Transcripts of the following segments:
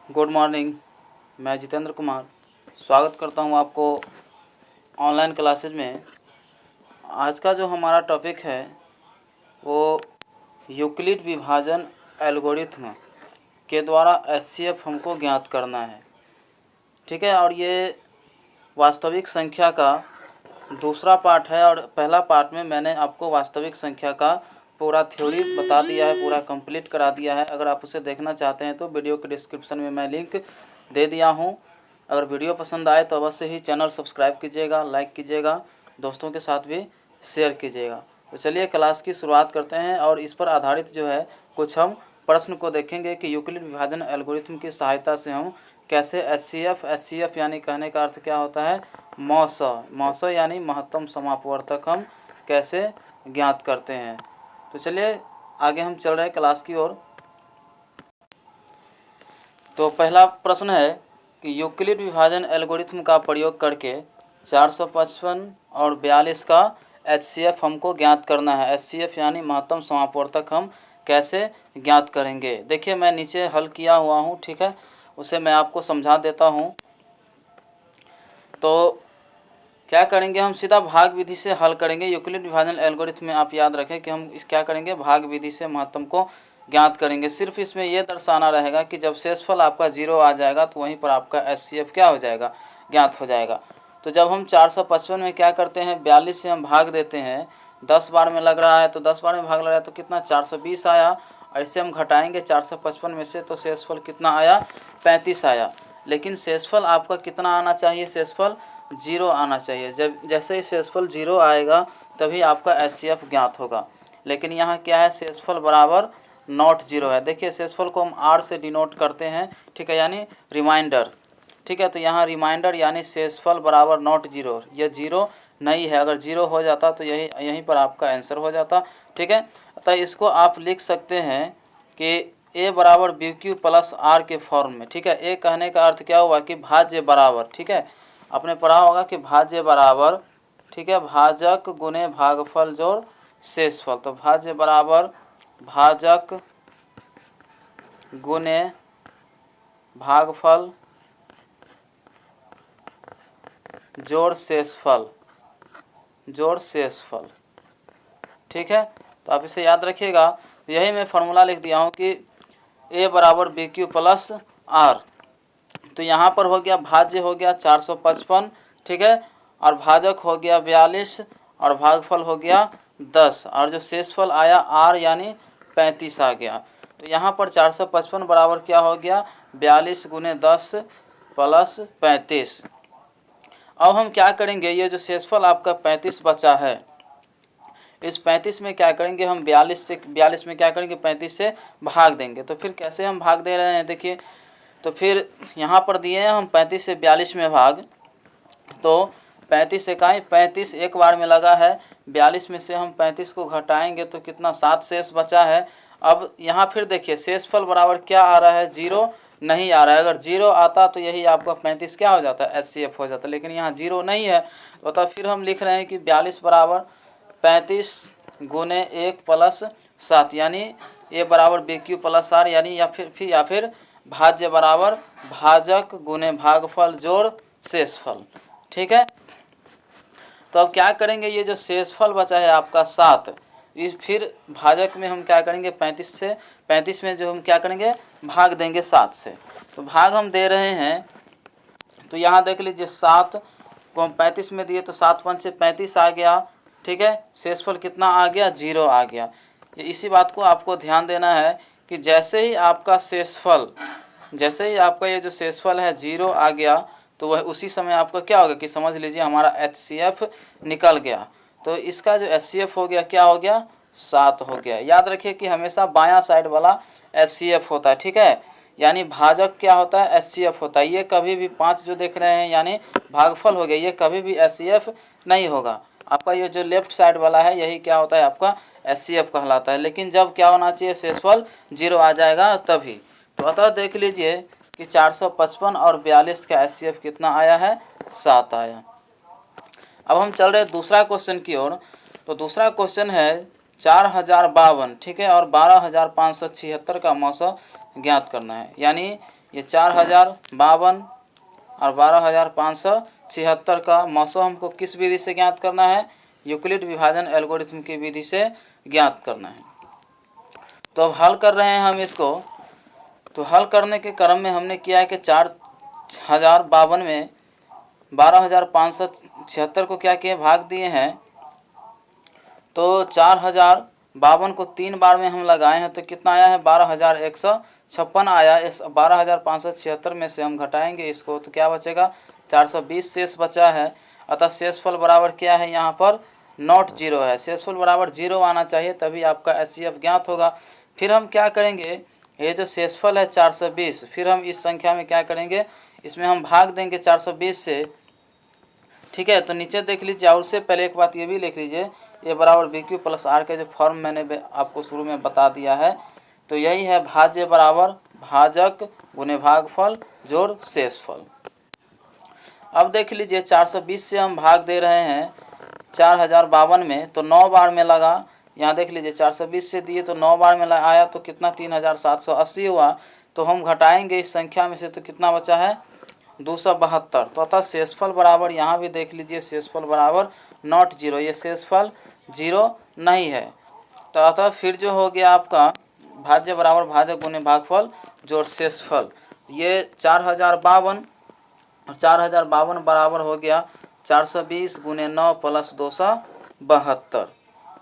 Good morning. मैं जितेंद्र कुमार स्वागत करता हूं आपको ऑनलाइन क्लासेज में। आज का जो हमारा टॉपिक है वो यूक्लिड विभाजन एल्गोरिथ्म के द्वारा एचसीएफ हमको ज्ञात करना है। ठीक है, और ये वास्तविक संख्या का दूसरा पार्ट है और पहला पार्ट में मैंने आपको वास्तविक संख्या का पूरा थ्योरी बता दिया है, पूरा कंप्लीट करा दिया है। अगर आप उसे देखना चाहते हैं तो वीडियो के डिस्क्रिप्शन में मैं लिंक दे दिया हूं। अगर वीडियो पसंद आए तो अवश्य ही चैनल सब्सक्राइब कीजिएगा, लाइक कीजिएगा, दोस्तों के साथ भी शेयर कीजिएगा। तो चलिए क्लास की शुरुआत करते हैं और इस पर आधारित जो है कुछ हम प्रश्न को देखेंगे कि यूक्लिड विभाजन एल्गोरिथम की सहायता से हम कैसे एचसीएफ यानी कहने का अर्थ क्या होता है, मौसा यानी महत्तम समापवर्तक हम कैसे ज्ञात करते हैं। तो चलिए आगे हम चल रहे हैं क्लास की ओर। तो पहला प्रश्न है कि यूक्लिड विभाजन एल्गोरिथम का प्रयोग करके 455 और 42 का एचसीएफ हमको ज्ञात करना है। एचसीएफ यानी महत्तम समापवर्तक हम कैसे ज्ञात करेंगे। देखिए मैं नीचे हल किया हुआ हूँ, ठीक है, उसे मैं आपको समझा देता हूँ। तो क्या करेंगे, हम सीधा भाग विधि से हल करेंगे। यूक्लिड विभाजन एल्गोरिथम में आप याद रखें कि हम क्या करेंगे, भाग विधि से महत्तम को ज्ञात करेंगे। सिर्फ इसमें यह दर्शाना रहेगा कि जब शेषफल आपका 0 आ जाएगा तो वहीं पर आपका एचसीएफ क्या हो जाएगा, ज्ञात हो जाएगा। तो जब हम 455 में क्या करते हैं, 42 से हम भाग देते हैं। 10 बार में लग रहा है तो 10 बार में भाग लग रहा है तो कितना 420 आया। ऐसे हम घटाएंगे 455 में से तो शेषफल कितना आया, 35 आया। लेकिन शेषफल आपका कितना आना चाहिए, शेषफल 0 आना चाहिए। जब जैसे ही शेषफल 0 आएगा तभी आपका एचसीएफ ज्ञात होगा। लेकिन यहाँ क्या है, शेषफल बराबर नॉट 0 है। देखिए शेषफल को हम आर से डिनोट करते हैं, ठीक है, यानी रिमाइंडर। ठीक है, तो यहाँ रिमाइंडर यानी शेषफल बराबर नॉट 0, यह 0 नहीं है। अगर 0 हो जाता तो यहीं पर आपका आंसर हो जाता। ठीक है, अतः इसको आप लिख सकते हैं कि ए बराबर बी क्यू प्लस आर के फॉर्म में। ठीक है, ए कहने का अर्थ क्या हुआ कि भाज्य बराबर। ठीक है, आपने पढ़ा होगा कि भाज्य बराबर, ठीक है, भाजक गुने भागफल जोड़ शेषफल। तो भाज्य बराबर भाजक गुने भागफल जोड़ शेषफल। ठीक है, तो आप इसे याद रखिएगा। यही मैं फॉर्मूला लिख दिया हूँ कि ए बराबर बी क्यू प्लस आर। तो यहाँ पर हो गया भाज्य हो गया 455, ठीक है, और भाजक हो गया 42 और भागफल हो गया 10 और जो शेषफल आया आर यानी 35 आ गया। तो यहाँ पर 455 बराबर क्या हो गया, 42 गुने 10 प्लस 35। अब हम क्या करेंगे, ये जो शेषफल आपका 35 बचा है, इस 35 में क्या करेंगे हम 42 में क्या करेंगे, 35 से भाग देंगे। तो फिर कैसे हम भाग दे रहे हैं, देखिए। तो फिर यहाँ पर दिए हैं हम 35 से 42 में भाग, तो 35 इकाई 35 एक बार में लगा है। 42 में से हम 35 को घटाएंगे तो कितना 7 शेष बचा है। अब यहाँ फिर देखिए शेषफल बराबर क्या आ रहा है, 0 नहीं आ रहा है। अगर 0 आता तो यही आपका 35 क्या हो जाता है, एचसीएफ हो जाता। लेकिन यहाँ 0 नहीं है, तो फिर हम लिख रहे हैं कि 42 बराबर 35 गुने 1 प्लस 7 यानी ए बराबर बी क्यू प्लस आर, यानी या फिर भाज्य बराबर भाजक गुने भागफल जोड़ शेषफल। ठीक है, तो अब क्या करेंगे, ये जो शेषफल बचा है आपका 7, इस फिर भाजक में हम क्या करेंगे 35 में जो हम क्या करेंगे भाग देंगे 7 से। तो भाग हम दे रहे हैं, तो यहाँ देख लीजिए 7 को हम 35 में दिए तो 7 पंच से 35 आ गया। ठीक है, शेषफल कितना आ गया, 0 आ गया। इसी बात को आपको ध्यान देना है कि जैसे ही आपका ये जो शेषफल है 0 आ गया तो वह उसी समय आपका क्या होगा कि समझ लीजिए हमारा एचसीएफ निकल गया। तो इसका जो एचसीएफ हो गया क्या हो गया, 7 हो गया। याद रखिए कि हमेशा बायां साइड वाला एचसीएफ होता है। ठीक है, यानी भाजक क्या होता है, एचसीएफ होता है। ये कभी भी 5 जो देख रहे हैं यानी भागफल हो गया, ये कभी भी एचसीएफ नहीं होगा। आपका ये जो लेफ्ट साइड वाला है यही क्या होता है, आपका एचसीएफ कहलाता है। लेकिन जब क्या होना चाहिए, शेषफल 0 आ जाएगा तभी। तो अतः देख लीजिए कि 455 और 42 का एचसीएफ कितना आया है, 7 आया। अब हम चल रहे दूसरा क्वेश्चन की ओर। तो दूसरा क्वेश्चन है 4052, ठीक है, और 12576 का मौसा ज्ञात करना है। यानी ये 4052 और 12576 का मसो हमको किस विधि से ज्ञात करना है? यूक्लिड विभाजन एल्गोरिथम की विधि से ज्ञात करना है। तो अब हल कर रहे हैं हम इसको। तो हल करने के क्रम में हमने किया है कि 4052 में 12576 को क्या किए? भाग दिए हैं। तो 4052 को 3 बार में हम लगाए हैं तो कितना आया है? 12156 आया। इस 12576 में से हम घटाएंगे इसको तो क्या बचेगा? 420 शेष बचा है। अतः शेषफल बराबर क्या है? यहाँ पर नॉट जीरो है। शेषफल बराबर 0 आना चाहिए, तभी आपका एचसीएफ ज्ञात होगा। फिर हम क्या करेंगे? ये जो शेषफल है 420, फिर हम इस संख्या में क्या करेंगे? इसमें हम भाग देंगे 420 से। ठीक है, तो नीचे देख लीजिए। और उससे पहले एक बात ये भी लिख लीजिए, ए बराबर बी क्यू प्लस आर के जो फॉर्म मैंने आपको शुरू में बता दिया है, तो यही है भाज्य बराबर भाजक गुने भागफल जोड़ शेषफल। अब देख लीजिए 420 से हम भाग दे रहे हैं 4052 में, तो 9 बार में लगा। यहाँ देख लीजिए 420 से दिए तो 9 बार में आया तो कितना? 3780 हुआ। तो हम घटाएंगे इस संख्या में से तो कितना बचा है? 272। तो अतः शेषफल बराबर, यहाँ भी देख लीजिए, शेषफल बराबर नॉट जीरो, ये शेषफल 0 नहीं है। तो अतः फिर जो हो गया आपका भाज्य बराबर भाजक गुने भागफल जोड़ शेषफल, ये 4052 और 4052 बराबर हो गया 420 गुने 9 प्लस 272।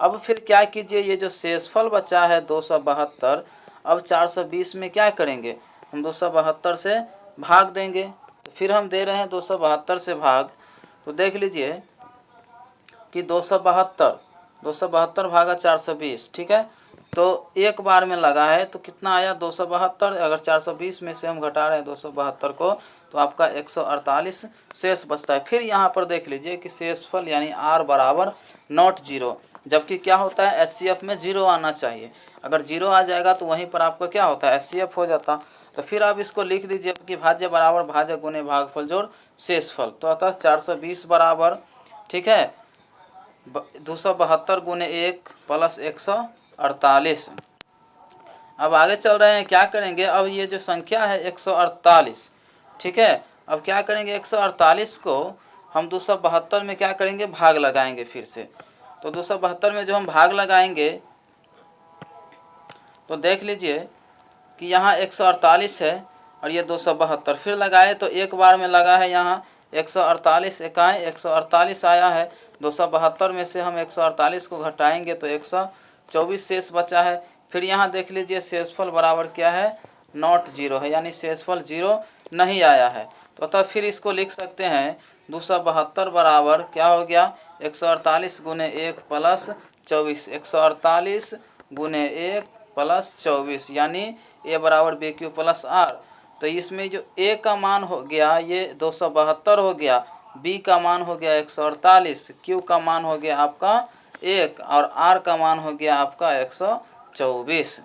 अब फिर क्या कीजिए, ये जो शेषफल बचा है 272, अब 420 में क्या करेंगे? हम 272 से भाग देंगे। तो फिर हम दे रहे हैं 272 से भाग, तो देख लीजिए कि 272 भागा 420, ठीक है। तो एक बार में लगा है तो कितना आया? 272। अगर 420 में से हम घटा रहे हैं 272 को, तो आपका 148 शेष बचता है। फिर यहाँ पर देख लीजिए कि शेषफल यानी आर बराबर नॉट जीरो, जबकि क्या होता है? एचसीएफ में 0 आना चाहिए। अगर 0 आ जाएगा तो वहीं पर आपका क्या होता है? एचसीएफ हो जाता। तो फिर आप इसको लिख दीजिए कि भाज्य बराबर भाजक गुने भागफल जोड़ शेषफल। तो अतः 420 बराबर, ठीक है, 272 गुने 1 प्लस 148। अब आगे चल रहे हैं, क्या करेंगे? अब ये जो संख्या है 148, ठीक है, अब क्या करेंगे? 148 को हम 272 में क्या करेंगे? भाग लगाएंगे फिर से। तो 272 में जो हम भाग लगाएंगे तो देख लीजिए कि यहाँ 148 है और ये 272, फिर लगाए तो एक बार में लगा है। यहाँ 148 इकाई 148 आया है। 272 में से हम 148 को घटाएंगे तो 124 शेष बचा है। फिर यहाँ देख लीजिए शेषफल बराबर क्या है? नॉट जीरो है, यानी शेषफल 0 नहीं आया है। तो अतः फिर इसको लिख सकते हैं 272 बराबर क्या हो गया? 148 गुने 1 प्लस 24, 148 गुने 1 प्लस 24, यानी ए बराबर बी क्यू प्लस आर। तो इसमें जो ए का मान हो गया ये 272 हो गया, बी का मान हो गया 148, क्यू का मान हो गया आपका 1 और आर का मान हो गया आपका 124।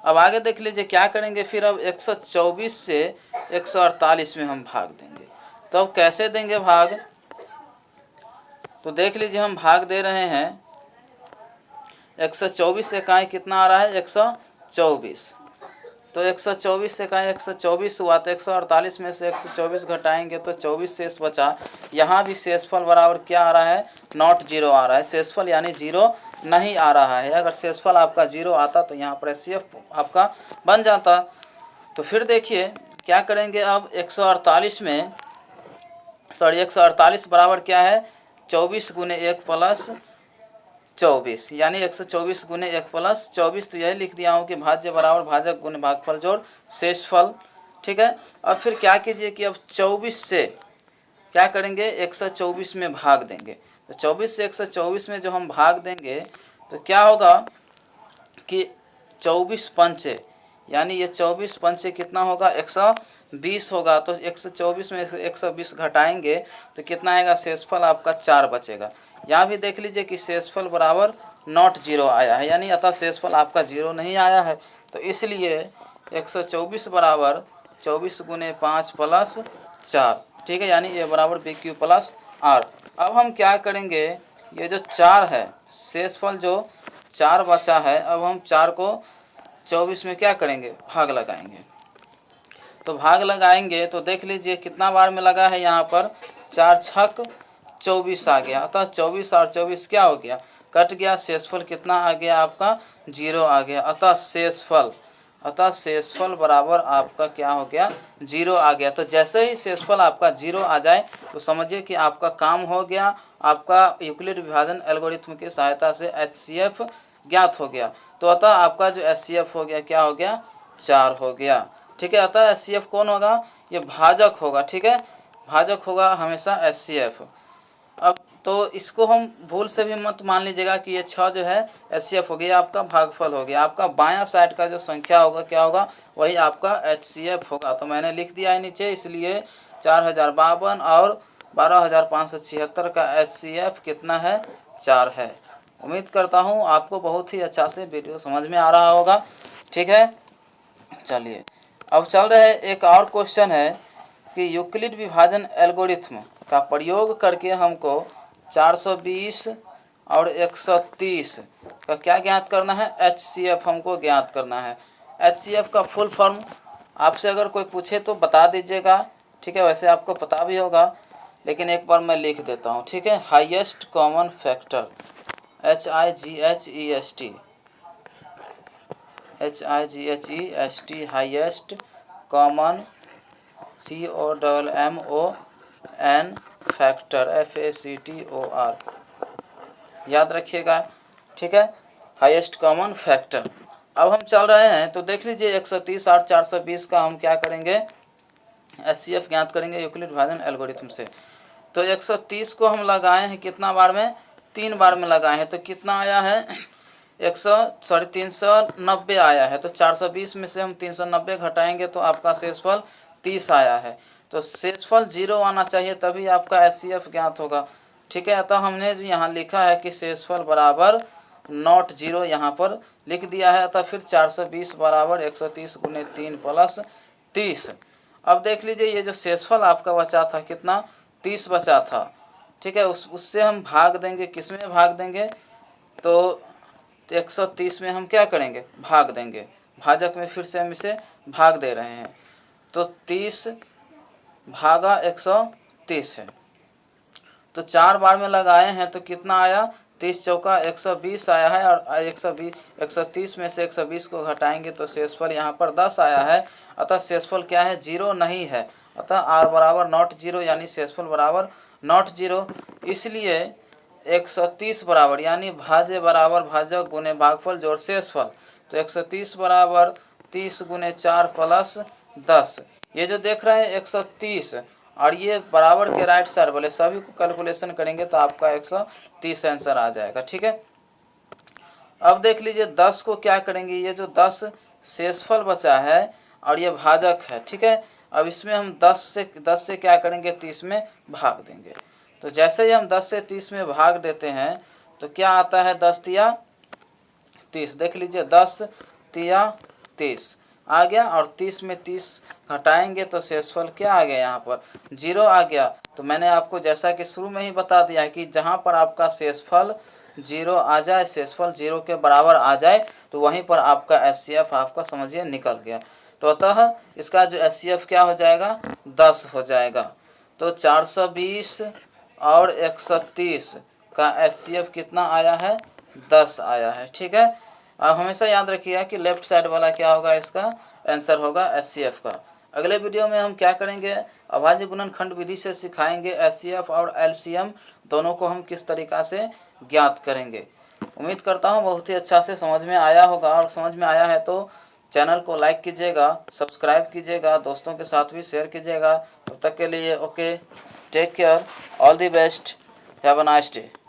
अब आगे देख लीजिए क्या करेंगे? फिर अब 124 से 148 में हम भाग देंगे। तो अब कैसे देंगे भाग? तो देख लीजिए हम भाग दे रहे हैं 124 इकाई कितना आ रहा है? 124। तो 124 इकाई 124 हुआ, तो 148 में से 124 घटाएंगे तो 24 शेष बचा। यहाँ भी शेषफल बराबर क्या आ रहा है? नॉट जीरो आ रहा है। शेषफल यानी 0 नहीं आ रहा है। अगर शेषफल आपका 0 आता तो यहाँ पर एचसीएफ आपका बन जाता। तो फिर देखिए क्या करेंगे? अब 148 में 148 बराबर क्या है? 24 गुने 1 प्लस 24, यानी 124 गुने 1 प्लस 24। तो यही लिख दिया हूँ कि भाज्य बराबर भाजक गुने भागफल जोड़ शेषफल, ठीक है। अब फिर क्या कीजिए कि अब 24 से क्या करेंगे? 124 में भाग देंगे। तो 24 से 124 में जो हम भाग देंगे तो क्या होगा कि 24 पंचे, यानी ये 24 पंचे कितना होगा? 120 होगा। तो 124 में 120 घटाएंगे तो कितना आएगा? शेषफल आपका 4 बचेगा। यहाँ भी देख लीजिए कि शेषफल बराबर नॉट जीरो आया है, यानी अतः शेषफल आपका 0 नहीं आया है। तो इसलिए 124 बराबर 24 गुने 5 प्लस 4, ठीक है, यानी ए बराबर बी क्यू प्लस आर। अब हम क्या करेंगे? ये जो 4 है, शेषफल जो 4 बचा है, अब हम 4 को 24 में क्या करेंगे? भाग लगाएंगे। तो भाग लगाएंगे तो देख लीजिए कितना बार में लगा है, यहाँ पर 4 छक 24 आ गया। अतः 24 और 24 क्या हो गया, कट गया। शेषफल कितना आ गया आपका, 0 आ गया। अतः शेषफल बराबर आपका क्या हो गया, 0 आ गया। तो जैसे ही शेषफल आपका 0 आ जाए तो समझिए कि आपका काम हो गया। आपका यूक्लिड विभाजन एल्गोरिथ्म की सहायता से HCF ज्ञात हो गया। तो अतः आपका जो HCF हो गया क्या हो गया, 4 हो गया। ठीक है, अतः HCF कौन होगा, ये भाजक होगा। ठीक है, भाजक होगा हमेशा HCF। अब तो इसको हम भूल से भी मत मान लीजिएगा कि ये 6 जो है HCF हो गया, आपका भागफल हो गया। आपका बायां साइड का जो संख्या होगा क्या होगा, वही आपका HCF होगा। तो मैंने लिख दिया है नीचे, इसलिए 4052 और 12576 का HCF कितना है, 4 है। उम्मीद करता हूँ आपको बहुत ही अच्छा से वीडियो समझ में आ रहा होगा। ठीक है, चलिए अब चल रहे एक और क्वेश्चन है कि यूक्लिड विभाजन एल्गोरिथ्म का प्रयोग करके हमको 420 और 130 का क्या ज्ञात करना है, HCF हमको ज्ञात करना है। HCF का फुल फॉर्म आपसे अगर कोई पूछे तो बता दीजिएगा। ठीक है, वैसे आपको पता भी होगा लेकिन एक बार मैं लिख देता हूँ। ठीक है, highest common factor, HIGHEST highest common COMMON factor FACTOR, याद रखिएगा। ठीक है, हाईएस्ट कॉमन फैक्टर। अब हम चल रहे हैं तो देख लीजिए 130 और 420 का हम क्या करेंगे, HCF ज्ञात करेंगे यूक्लिड विभाजन एल्गोरिथम से। तो 130 को हम लगाए हैं कितना बार में, 3 बार में लगाए हैं। तो कितना आया है, 390 आया है। तो 420 में से हम 390 घटाएंगे तो आपका शेषफल 30 आया है। तो शेषफल 0 आना चाहिए तभी आपका HCF ज्ञात होगा। ठीक है, अतः हमने यहाँ लिखा है कि शेषफल बराबर नॉट 0 यहाँ पर लिख दिया है। अतः फिर 420 बराबर 130 गुने 3 प्लस 30। अब देख लीजिए ये जो शेषफल आपका बचा था कितना, 30 बचा था। ठीक है, उससे हम भाग देंगे, किस में भाग देंगे, तो 130 में हम क्या करेंगे, भाग देंगे। भाजक में फिर से हम इसे भाग दे रहे हैं। तो 30 भागा 130 है। तो 4 बार में लगाए हैं तो कितना आया, 30 चौका 120 आया है। और 130 में से 120 को घटाएंगे तो शेषफल यहाँ पर 10 आया है। अतः शेषफल क्या है, 0 नहीं है। अतः R बराबर नॉट 0 यानी शेषफल बराबर नॉट 0। इसलिए 130 बराबर यानी भाज्य बराबर भाजक गुने भागफल जोड़ शेषफल। तो 130 बराबर 30 गुने 4 प्लस 10। ये जो देख रहे हैं 130 और ये बराबर के राइट साइड वाले सभी को कैलकुलेशन करेंगे तो आपका 130 आंसर आ जाएगा। ठीक है, अब देख लीजिए 10 को क्या करेंगे, ये जो 10 शेषफल बचा है और ये भाजक है। ठीक है, अब इसमें हम 10 से क्या करेंगे, 30 में भाग देंगे। तो जैसे ही हम 10 से 30 में भाग देते हैं तो क्या आता है, 10 तिया 30। देख लीजिए 10 तिया 30 आ गया और 30 में 30 घटाएंगे तो शेषफल क्या आ गया, यहाँ पर 0 आ गया। तो मैंने आपको जैसा कि शुरू में ही बता दिया है कि जहाँ पर आपका शेषफल 0 आ जाए, शेषफल 0 के बराबर आ जाए तो वहीं पर आपका HCF आपका समझिए निकल गया। तो अतः इसका जो HCF क्या हो जाएगा, 10 हो जाएगा। तो 420 और 130 का HCF कितना आया है, 10 आया है। ठीक है, आप हमेशा याद रखिएगा कि लेफ्ट साइड वाला क्या होगा, इसका आंसर होगा HCF का। अगले वीडियो में हम क्या करेंगे, अभाज्य गुणनखंड विधि से सिखाएंगे HCF और LCM दोनों को हम किस तरीक़ा से ज्ञात करेंगे। उम्मीद करता हूँ बहुत ही अच्छा से समझ में आया होगा, और समझ में आया है तो चैनल को लाइक कीजिएगा, सब्सक्राइब कीजिएगा, दोस्तों के साथ भी शेयर कीजिएगा। तब तक के लिए okay, take care, all the best, have a nice day.